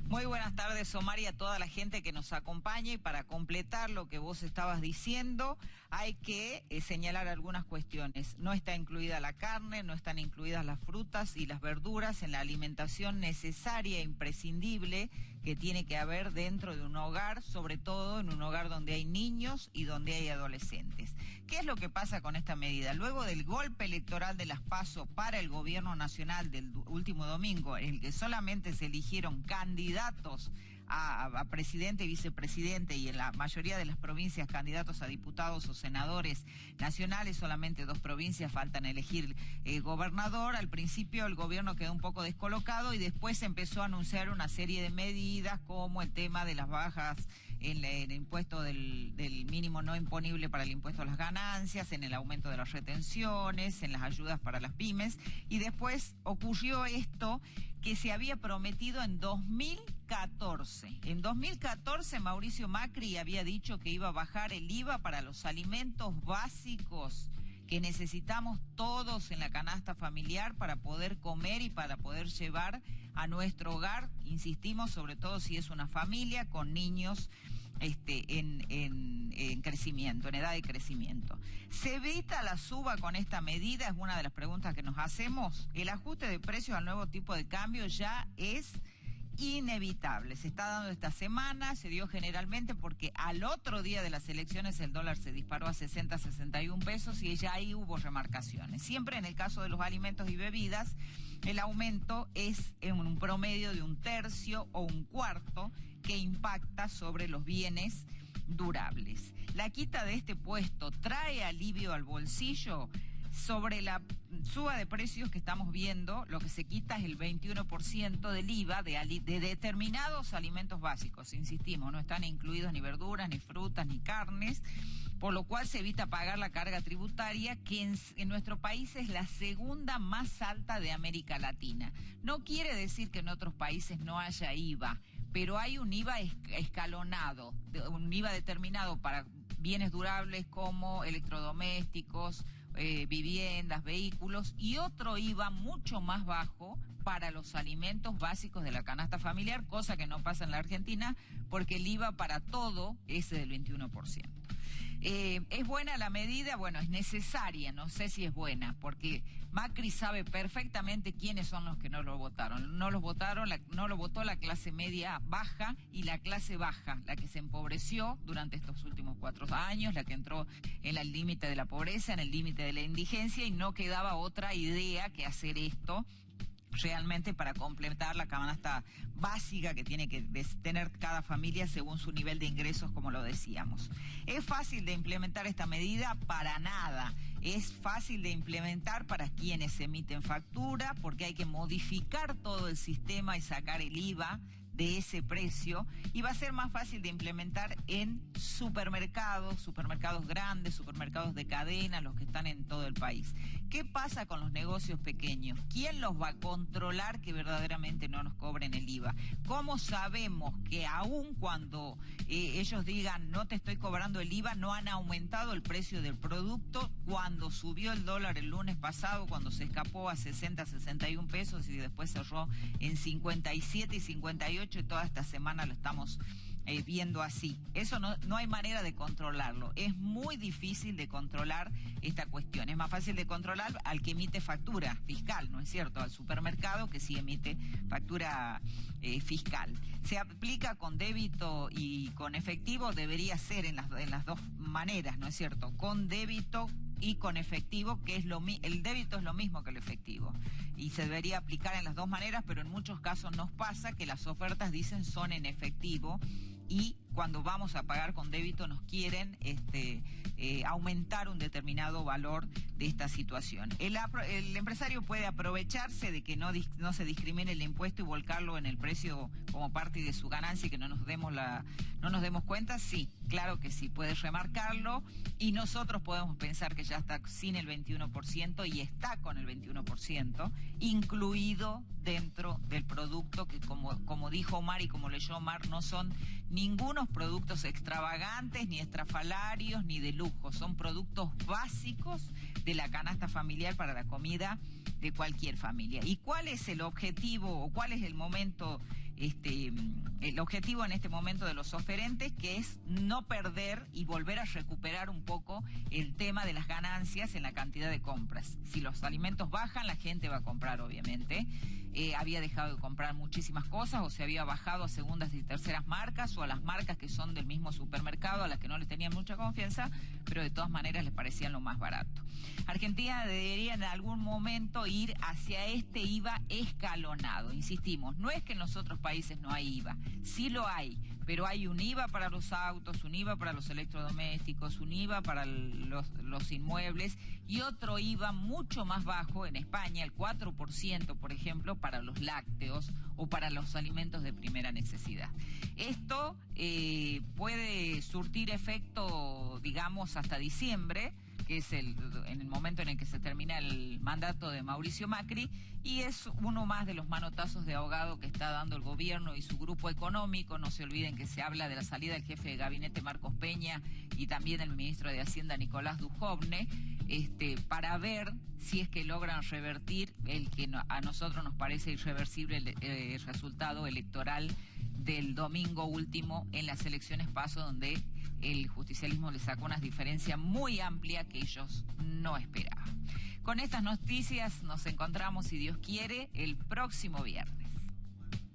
Muy buenas tardes, Omar, y a toda la gente que nos acompaña. Y para completar lo que vos estabas diciendo, hay que señalar algunas cuestiones. No está incluida la carne, no están incluidas las frutas y las verduras en la alimentación necesaria e imprescindible que tiene que haber dentro de un hogar, sobre todo en un hogar donde hay niños y donde hay adolescentes. ¿Qué es lo que pasa con esta medida? Luego del golpe electoral de las PASO para el gobierno nacional del último domingo, en el que solamente se eligieron candidatos a presidente y vicepresidente, y en la mayoría de las provincias candidatos a diputados o senadores nacionales, solamente 2 provincias faltan elegir gobernador. Al principio el gobierno quedó un poco descolocado y después empezó a anunciar una serie de medidas como el tema de las bajas en el impuesto del mínimo no imponible para el impuesto a las ganancias, en el aumento de las retenciones, en las ayudas para las pymes, y después ocurrió esto que se había prometido en 2014. En 2014 Mauricio Macri había dicho que iba a bajar el IVA para los alimentos básicos que necesitamos todos en la canasta familiar para poder comer y para poder llevar a nuestro hogar, insistimos, sobre todo si es una familia con niños en crecimiento, en edad de crecimiento. ¿Se evita la suba con esta medida? Es una de las preguntas que nos hacemos. El ajuste de precios al nuevo tipo de cambio ya es inevitable. Se está dando esta semana, se dio generalmente porque al otro día de las elecciones el dólar se disparó a 60, 61 pesos y ya ahí hubo remarcaciones. Siempre en el caso de los alimentos y bebidas, el aumento es en un promedio de 1/3 o 1/4 que impacta sobre los bienes durables. La quita de este puesto trae alivio al bolsillo. Sobre la suba de precios que estamos viendo, lo que se quita es el 21% del IVA de determinados alimentos básicos. Insistimos, no están incluidos ni verduras, ni frutas, ni carnes, por lo cual se evita pagar la carga tributaria que en nuestro país es la segunda más alta de América Latina. No quiere decir que en otros países no haya IVA, pero hay un IVA escalonado, un IVA determinado para bienes durables como electrodomésticos, viviendas, vehículos, y otro IVA mucho más bajo para los alimentos básicos de la canasta familiar, cosa que no pasa en la Argentina porque el IVA para todo es del 21%. ¿Es buena la medida? Bueno, es necesaria, no sé si es buena, porque Macri sabe perfectamente quiénes son los que no lo votaron. No lo votó la clase media baja y la clase baja, la que se empobreció durante estos últimos 4 años, la que entró en el límite de la pobreza, en el límite de la indigencia, y no quedaba otra idea que hacer esto realmente para completar la canasta básica que tiene que tener cada familia según su nivel de ingresos, como lo decíamos. ¿Es fácil de implementar esta medida? Para nada. Es fácil de implementar para quienes emiten factura, porque hay que modificar todo el sistema y sacar el IVA de ese precio, y va a ser más fácil de implementar en supermercados grandes, supermercados de cadena, los que están en todo el país. ¿Qué pasa con los negocios pequeños? ¿Quién los va a controlar que verdaderamente no nos cobren el IVA? ¿Cómo sabemos que aun cuando ellos digan no te estoy cobrando el IVA, no han aumentado el precio del producto cuando subió el dólar el lunes pasado, cuando se escapó a 60, 61 pesos y después cerró en 57 y 58, y toda esta semana lo estamos viendo así? Eso no hay manera de controlarlo. Es muy difícil de controlar esta cuestión. Es más fácil de controlar al que emite factura fiscal, ¿no es cierto? Al supermercado que sí emite factura fiscal. Se aplica con débito y con efectivo, debería ser en las dos maneras, ¿no es cierto? Con débito y con efectivo, que es el débito es lo mismo que el efectivo y se debería aplicar en las dos maneras, pero en muchos casos nos pasa que las ofertas dicen son en efectivo y cuando vamos a pagar con débito nos quieren aumentar un determinado valor de esta situación. El empresario puede aprovecharse de que no se discrimine el impuesto y volcarlo en el precio como parte de su ganancia y que no nos demos cuenta. Sí, claro que sí, puede remarcarlo y nosotros podemos pensar que ya está sin el 21% y está con el 21%, incluido dentro del producto que como dijo Omar y como leyó Omar, no son ningunos productos extravagantes, ni estrafalarios, ni de lujo. Son productos básicos de la canasta familiar para la comida de cualquier familia. ¿Y cuál es el objetivo o cuál es el momento el objetivo en este momento de los oferentes, que es no perder y volver a recuperar un poco el tema de las ganancias en la cantidad de compras. Si los alimentos bajan, la gente va a comprar, obviamente. Había dejado de comprar muchísimas cosas o se había bajado a segundas y terceras marcas o a las marcas que son del mismo supermercado, a las que no les tenían mucha confianza, pero de todas maneras les parecían lo más barato. Argentina debería en algún momento ir hacia este IVA escalonado. Insistimos, no es que en los otros países no hay IVA, sí lo hay, pero hay un IVA para los autos, un IVA para los electrodomésticos, un IVA para los inmuebles y otro IVA mucho más bajo en España, el 4%, por ejemplo, para los lácteos o para los alimentos de primera necesidad. Esto puede surtir efecto, digamos, hasta diciembre, que es en el momento en el que se termina el mandato de Mauricio Macri, y es uno más de los manotazos de ahogado que está dando el gobierno y su grupo económico. No se olviden que se habla de la salida del jefe de gabinete Marcos Peña y también del ministro de Hacienda Nicolás Dujovne, para ver si es que logran revertir el que a nosotros nos parece irreversible el resultado electoral del domingo último en las elecciones PASO, donde el justicialismo le sacó una diferencia muy amplia que ellos no esperaban. Con estas noticias nos encontramos, si Dios quiere, el próximo viernes.